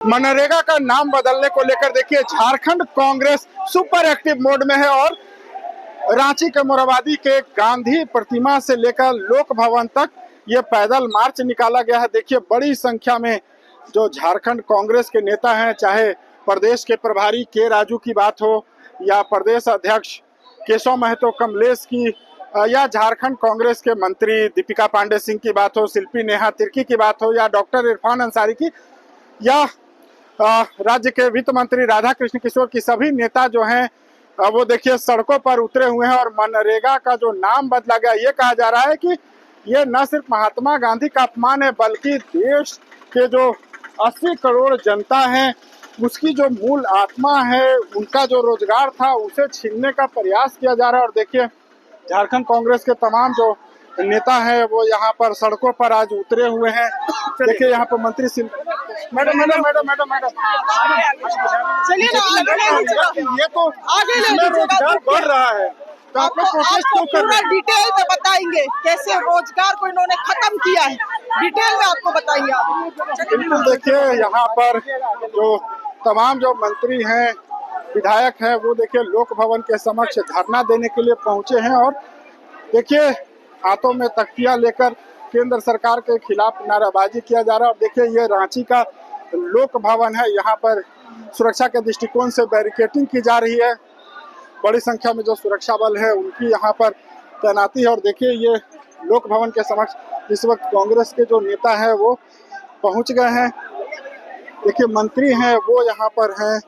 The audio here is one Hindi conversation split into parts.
मनरेगा का नाम बदलने को लेकर देखिए Jharkhand Congress super active mode में है और रांची के मोरहाबादी के गांधी प्रतिमा से लेकर लोक भवन तक ये पैदल मार्च निकाला गया है। देखिए बड़ी संख्या में जो झारखंड कांग्रेस के नेता हैं, चाहे प्रदेश के प्रभारी के राजू की बात हो या प्रदेश अध्यक्ष केशव महतो कमलेश की या झारखंड कांग्रेस के मंत्री दीपिका पांडे सिंह की बात हो, शिल्पी नेहा तिर्की की बात हो या डॉक्टर इरफान अंसारी की या राज्य के वित्त मंत्री राधा कृष्ण किशोर की, सभी नेता जो हैं वो देखिए सड़कों पर उतरे हुए हैं। और मनरेगा का जो नाम बदला गया, ये कहा जा रहा है कि ये न सिर्फ महात्मा गांधी का अपमान है बल्कि देश के जो 80 करोड़ जनता है उसकी जो मूल आत्मा है, उनका जो रोजगार था उसे छीनने का प्रयास किया जा रहा है। और देखिए झारखंड कांग्रेस के तमाम जो नेता हैं वो यहाँ पर सड़कों पर आज उतरे हुए हैं। देखिए यहाँ पर मंत्री madam madam madam madam madam चलिए ये तो रोजगार बढ़ रहा है, तो आप लोग प्रोटेस्ट क्यों कर रहे हैं? डिटेल में बताएंगे कैसे रोजगार को इन्होंने खत्म किया है, डिटेल में आपको बताएंगे आप। बिल्कुल, देखिए यहाँ पर जो तमाम जो मंत्री हैं, विधायक हैं, वो देखिए लोक भवन के समक्ष धरना देने के लिए पहुंचे हैं। और देखिए हाथों में तख्तियां लेकर केंद्र सरकार के खिलाफ नाराबाजी किया जा रहा है। और देखिए ये रांची का लोक भवन है, यहाँ पर सुरक्षा के दृष्टिकोण से बैरिकेडिंग की जा रही है। बड़ी संख्या में जो सुरक्षा बल है उनकी यहाँ पर तैनाती है। और देखिए ये लोक भवन के समक्ष इस वक्त कांग्रेस के जो नेता हैं वो पहुंच गए हैं। देखिए मंत्री हैं वो यहाँ पर हैं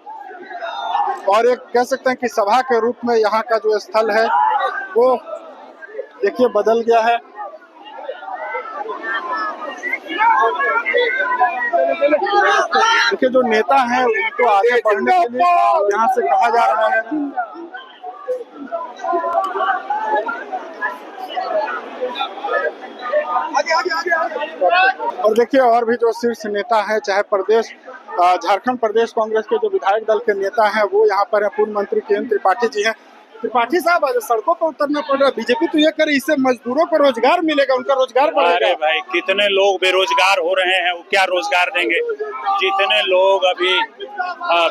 और एक कह सकते हैं कि सभा के रूप में यहाँ का जो स्थल है वो देखिए बदल गया है। देखिए जो नेता हैं उनको आगे बढ़ने के लिए यहाँ से कहा जा रहा है। और देखिए और भी जो शीर्ष नेता है, चाहे प्रदेश झारखंड प्रदेश कांग्रेस के जो विधायक दल के नेता हैं वो यहाँ पर है। पूर्व मंत्री के त्रिपाठी जी हैं। त्रिपाठी साहब, आज सड़कों पर उतरना पड़ रहा है, बीजेपी तो ये करे इससे मजदूरों को रोजगार मिलेगा, उनका रोजगार बढ़ेगा। अरे भाई कितने लोग बेरोजगार हो रहे हैं, वो क्या रोजगार देंगे? जितने लोग अभी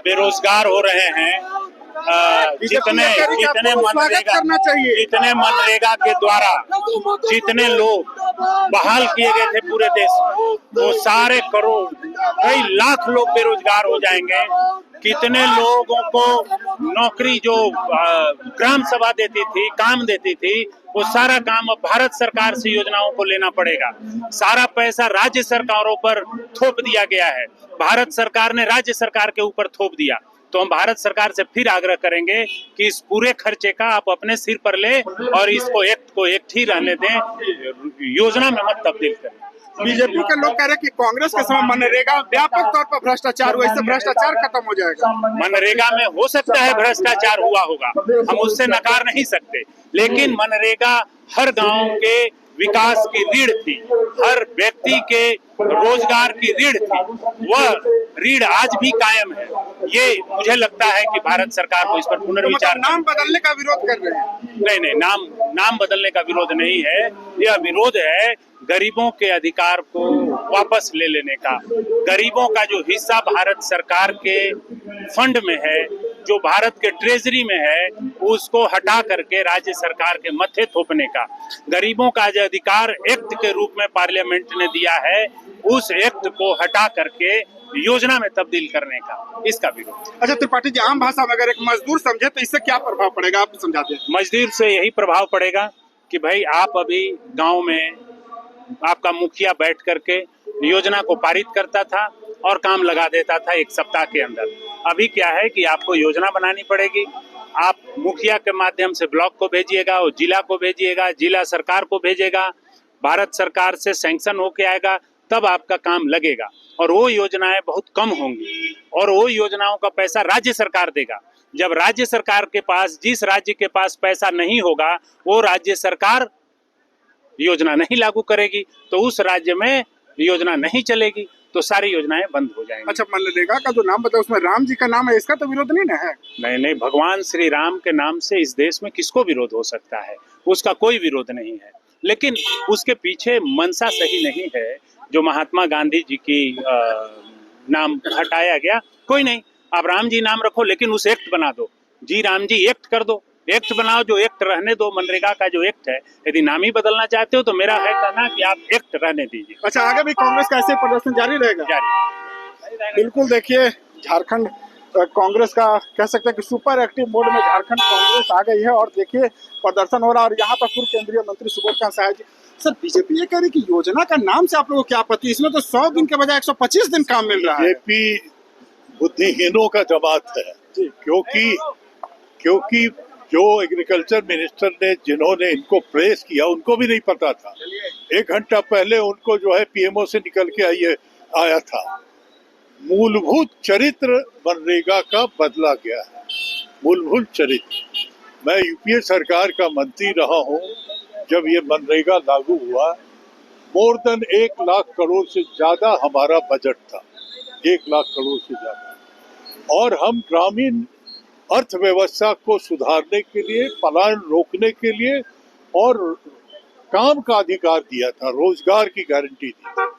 बेरोजगार हो रहे हैं, जितने मनरेगा के द्वारा जितने लोग बहाल किए गए थे पूरे देश में, वो सारे करोड़ कई लाख लोग बेरोजगार हो जाएंगे। कितने लोगों को नौकरी जो ग्राम सभा देती थी, काम देती थी, वो सारा काम अब भारत सरकार से योजनाओं को लेना पड़ेगा। सारा पैसा राज्य सरकारों पर थोप दिया गया है, भारत सरकार ने राज्य सरकार के ऊपर थोप दिया। तो हम भारत सरकार से फिर आग्रह करेंगे कि इस पूरे खर्चे का आप अपने सिर पर ले और इसको एक ही रहने दें, योजना में मत तब्दील करें। बीजेपी के लोग कह रहे हैं कि कांग्रेस के समय मनरेगा व्यापक तौर पर भ्रष्टाचार हुआ, इससे भ्रष्टाचार खत्म हो जाएगा। मनरेगा में हो सकता है भ्रष्टाचार हुआ होगा, हम उससे नकार नहीं सकते, लेकिन मनरेगा हर गांव के विकास की रीढ़ थी, हर व्यक्ति के रोजगार की रीढ़ थी। वह रीढ़ आज भी कायम है। ये मुझे लगता है कि भारत सरकार को इस पर पुनर्विचार। नाम बदलने का विरोध कर रहे हैं? नहीं, नाम बदलने का विरोध नहीं है, यह विरोध है गरीबों के अधिकार को वापस ले लेने का। गरीबों का जो हिस्सा भारत सरकार के फंड में है, जो भारत के ट्रेजरी में है, उसको हटा करके राज्य सरकार के मत्थे थोपने का। गरीबों का जो अधिकार एक्ट के रूप में पार्लियामेंट ने दिया है, उस एक्ट को हटा करके योजना में तब्दील करने का, इसका विरोध। अच्छा त्रिपाठी जी, आम भाषा में अगर एक मजदूर समझे तो इससे क्या प्रभाव पड़ेगा, आप समझाते हैं? मजदूर से यही प्रभाव पड़ेगा कि भाई आप अभी गांव में आपका मुखिया बैठ करके योजना को पारित करता था और काम लगा देता था 1 सप्ताह के अंदर। अभी क्या है कि आपको योजना बनानी पड़ेगी। आप मुखिया के माध्यम से ब्लॉक को भेजिएगा और जिला को भेजिएगा, जिला सरकार को भेजेगा, भारत सरकार से सैंक्शन होके आएगा, तब आपका काम लगेगा। और वो योजनाएं बहुत कम होंगी और वो योजनाओं का पैसा राज्य सरकार देगा। जब राज्य सरकार के पास, जिस राज्य के पास पैसा नहीं होगा, वो राज्य सरकार योजना नहीं लागू करेगी, तो उस राज्य में योजना नहीं चलेगी, तो सारी योजनाएं बंद हो जाएंगी। अच्छा, मनरेगा का जो नाम बताया उसमें राम जी का नाम है, इसका तो विरोध नहीं ना है? नहीं, भगवान श्री राम के नाम से इस देश में किसको विरोध हो सकता है? उसका कोई विरोध नहीं है, लेकिन उसके पीछे मंशा सही नहीं है। जो महात्मा गांधी जी की नाम हटाया गया, कोई नहीं, आप राम जी नाम रखो, लेकिन उस एक्ट बना दो, जी राम जी एक्ट कर दो, एक्ट बनाओ, जो एक्ट रहने दो, मनरेगा का जो एक्ट है। यदि नाम ही बदलना चाहते हो तो मेरा है कहना कि आप एक्ट रहने दीजिए। अच्छा, आगे भी कांग्रेस का ऐसे प्रदर्शन जारी रहेगा? जारी। बिल्कुल, देखिए झारखंड कांग्रेस का कह सकते हैं कि सुपर एक्टिव मोड में झारखंड कांग्रेस आ गई है और देखिए प्रदर्शन हो रहा है। और यहाँ पर पूर्व केंद्रीय मंत्री सुबोधकांत सहाय जी, सर बीजेपी ये कह रही कि योजना का नाम से आप लोगों को क्या आपत्ति, इसमें तो 100 दिन के बजाय 125 दिन काम मिल रहा है। बीजेपी बुद्धिहीनों का जमात है, क्योंकि जो एग्रीकल्चर मिनिस्टर ने जिन्होंने इनको प्रेस किया उनको भी नहीं पता था। 1 घंटा पहले उनको जो है पीएमओ से निकल के आया था। मूलभूत चरित्र मनरेगा का बदला गया है, मूलभूत चरित्र। मैं यूपीए सरकार का मंत्री रहा हूं जब ये मनरेगा लागू हुआ। मोर देन 1 लाख करोड़ से ज्यादा हमारा बजट था, 1 लाख करोड़ से ज्यादा। और हम ग्रामीण अर्थव्यवस्था को सुधारने के लिए, पलायन रोकने के लिए और काम का अधिकार दिया था, रोजगार की गारंटी दी थी।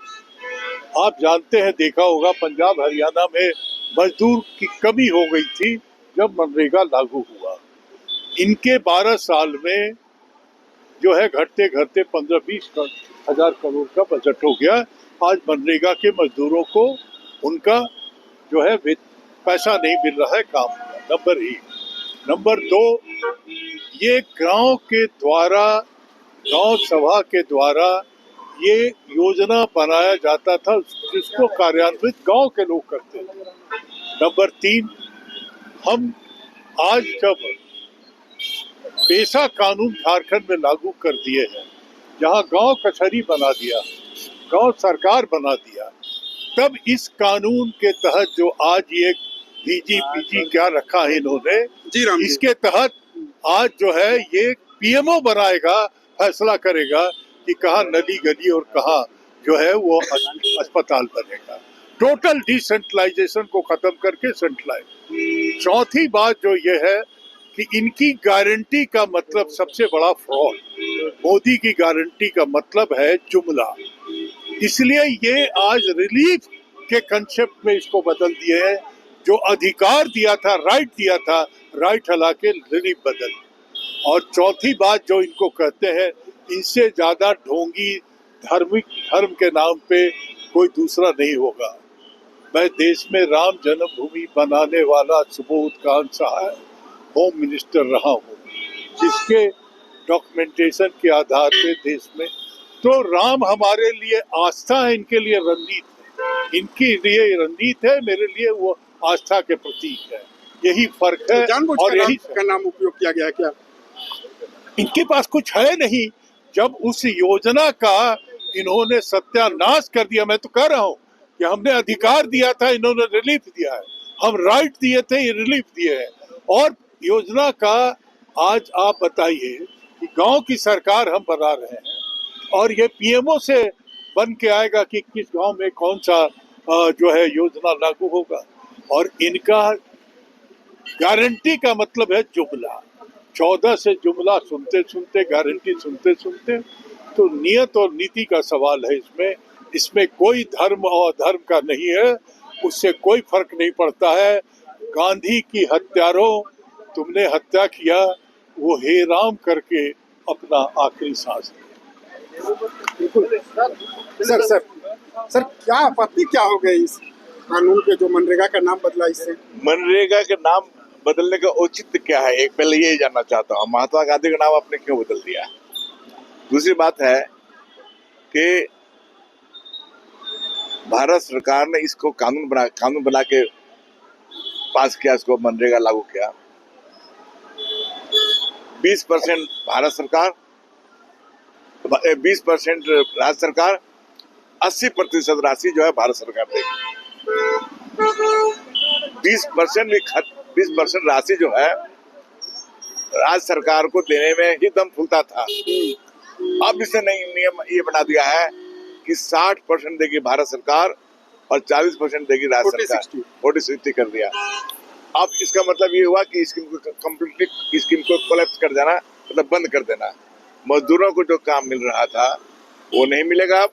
आप जानते हैं, देखा होगा, पंजाब हरियाणा में मजदूर की कमी हो गई थी जब मनरेगा लागू हुआ। इनके 12 साल में जो है घटते घटते 15-20 हजार करोड़ का बजट हो गया। आज मनरेगा के मजदूरों को उनका जो है पैसा नहीं मिल रहा है काम का। नंबर 1। नंबर 2, ये गांव के द्वारा, गांव सभा के द्वारा ये योजना बनाया जाता था, जिसको कार्यान्वित गांव के लोग करते थे। नंबर 3, हम आज जब पेशा कानून झारखंड में लागू कर दिए हैं, जहां गांव कचहरी बना दिया, गांव सरकार बना दिया, तब इस कानून के तहत जो आज ये पीजी क्या रखा है इन्होंने, इसके तहत आज जो है ये पीएमओ बनाएगा, फैसला करेगा कि कहाँ नली गली और कहाँ जो है वो अस्पताल बनेगा। टोटल डिसेंट्रलाइजेशन को खत्म करके सेंट्रलाइज। चौथी बात जो ये है कि इनकी गारंटी का मतलब सबसे बड़ा फ्रॉड। मोदी की गारंटी का मतलब है जुमला, इसलिए ये आज रिलीफ के कंसेप्ट में इसको बदल दिए हैं। जो अधिकार दिया था, राइट दिया था, राइट हला के रिलीफ बदल। और चौथी बात जो इनको कहते हैं, इनसे ज्यादा ढोंगी धर्म के नाम पे कोई दूसरा नहीं होगा। मैं देश में राम जन्मभूमि बनाने वाला सुबोधकांत सहाय होम मिनिस्टर रहा हूँ, जिसके डॉक्यूमेंटेशन के आधार पे देश में, तो राम हमारे लिए आस्था है, इनके लिए रणनीति है। इनके लिए रणनीति है, मेरे लिए वो आस्था के प्रतीक है। यही फर्क है। और यही का नाम उपयोग किया गया क्या? इनके पास कुछ है नहीं। जब उस योजना का इन्होंने सत्यानाश कर दिया, मैं तो कह रहा हूँ कि हमने अधिकार दिया था, इन्होंने रिलीफ दिया है। हम राइट दिए थे, ये रिलीफ दिए हैं। और योजना का आज आप बताइए कि गांव की सरकार हम बना रहे हैं और ये पीएमओ से बन के आएगा कि किस गांव में कौन सा जो है योजना लागू होगा। और इनका गारंटी का मतलब है जुमला। 14 से जुमला सुनते सुनते, गारंटी सुनते सुनते, तो नियत और नीति का सवाल है इसमें कोई धर्म और अधर्म का नहीं है, उससे कोई फर्क नहीं पड़ता है। गांधी की हत्यारों, तुमने हत्या किया, वो हे राम करके अपना आखिरी सांस लिया। सर क्या आपत्ति क्या हो गई इस कानून के, जो मनरेगा का नाम बदला? इससे मनरेगा के नाम बदलने का औचित्य क्या है, एक पहले यही जानना चाहता हूँ। महात्मा गांधी का नाम आपने क्यों बदल दिया? दूसरी बात है कि भारत सरकार ने इसको कानून बना के पास किया, इसको मनरेगा लागू किया। 20% भारत सरकार, 20% राज्य सरकार, 80% राशि जो है भारत सरकार देगी। 20% राशि जो है राज्य सरकार को देने में ही दम फूलता था। अब इसने नई नियम ये बना दिया है कि 60% देगी भारत सरकार और 40% देगी राज्य सरकार। 40-60 कर दिया। अब इसका मतलब ये हुआ कि स्कीम को कम्प्लीटली स्कीम को कोलैप्स कर देना, मतलब बंद कर देना। मजदूरों को जो काम मिल रहा था वो नहीं मिलेगा। अब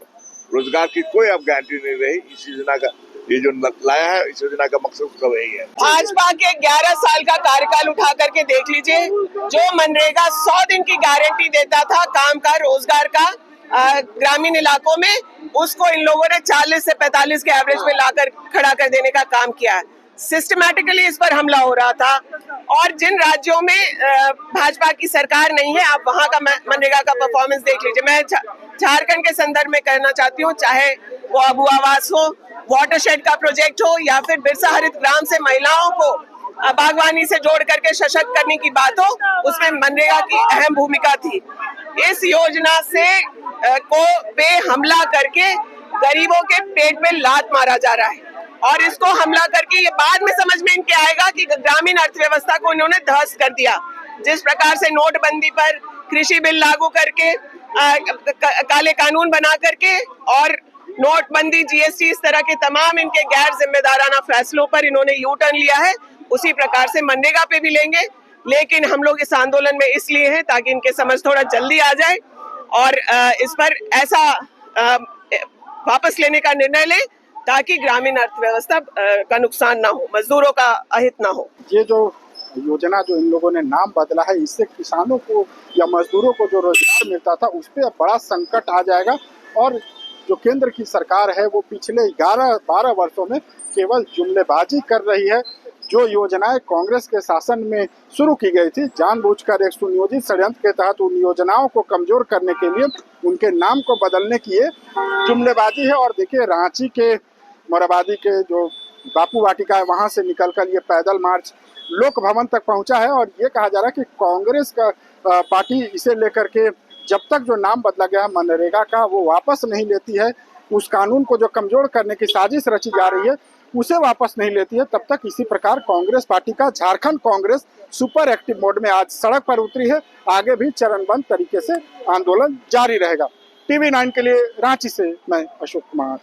रोजगार की कोई अब गारंटी नहीं रही। इस योजना का ये जो लाया है इस योजना का मकसद उसका वही है। भाजपा के 11 साल का कार्यकाल उठा करके देख लीजिए, जो मनरेगा 100 दिन की गारंटी देता था काम का, रोजगार का ग्रामीण इलाकों में, उसको इन लोगों ने 40 से 45 के एवरेज में लाकर खड़ा कर देने का काम किया है। सिस्टमैटिकली इस पर हमला हो रहा था। और जिन राज्यों में भाजपा की सरकार नहीं है, आप वहां का मनरेगा का परफॉर्मेंस देख लीजिए। मैं झारखंड के संदर्भ में कहना चाहती हूँ, चाहे वो अबू आवास हो, वाटरशेड का प्रोजेक्ट हो, या फिर बिरसा हरित ग्राम से महिलाओं को बागवानी से जोड़ करके सशक्त करने की बात हो, उसमें मनरेगा की अहम भूमिका थी। इस योजना से पे हमला करके गरीबों के पेट में लात मारा जा रहा है, और इसको हमला करके ये बाद में समझ में इनके आएगा कि ग्रामीण अर्थव्यवस्था को इन्होंने ध्वस्त कर दिया। जिस प्रकार से नोटबंदी पर कृषि बिल लागू करके, काले कानून बना करके, और नोटबंदी, जीएसटी, इस तरह के तमाम इनके गैर जिम्मेदाराना फैसलों पर इन्होंने यू टर्न लिया है, उसी प्रकार से मनरेगा पे भी लेंगे। लेकिन हम लोग इस आंदोलन में इसलिए हैं ताकि इनके समझ थोड़ा जल्दी आ जाए और इस पर ऐसा वापस लेने का निर्णय ले ताकि ग्रामीण अर्थव्यवस्था का नुकसान ना हो, मजदूरों का अहित ना हो। ये जो योजना जो इन लोगों ने नाम बदला है, इससे किसानों को या मजदूरों को जो रोजगार मिलता था उस पर बड़ा संकट आ जाएगा। और जो केंद्र की सरकार है वो पिछले 11-12 वर्षों में केवल जुमलेबाजी कर रही है। जो योजनाएं कांग्रेस के शासन में शुरू की गई थी, जानबूझकर एक सुनियोजित षड्यंत्र के तहत उन योजनाओं को कमजोर करने के लिए उनके नाम को बदलने की ये जुमलेबाजी है। और देखिए, रांची के मोरहाबादी के जो बापू वाटिका है, वहां से निकलकर ये पैदल मार्च लोक भवन तक पहुंचा है। और ये कहा जा रहा है कि कांग्रेस का पार्टी इसे लेकर के जब तक जो नाम बदला गया है मनरेगा का, वो वापस नहीं लेती है, उस कानून को जो कमजोर करने की साजिश रची जा रही है उसे वापस नहीं लेती है, तब तक इसी प्रकार कांग्रेस पार्टी का Jharkhand Congress super active mode में आज सड़क पर उतरी है। आगे भी चरणबद्ध तरीके से आंदोलन जारी रहेगा। TV9 के लिए रांची से मैं अशोक कुमार।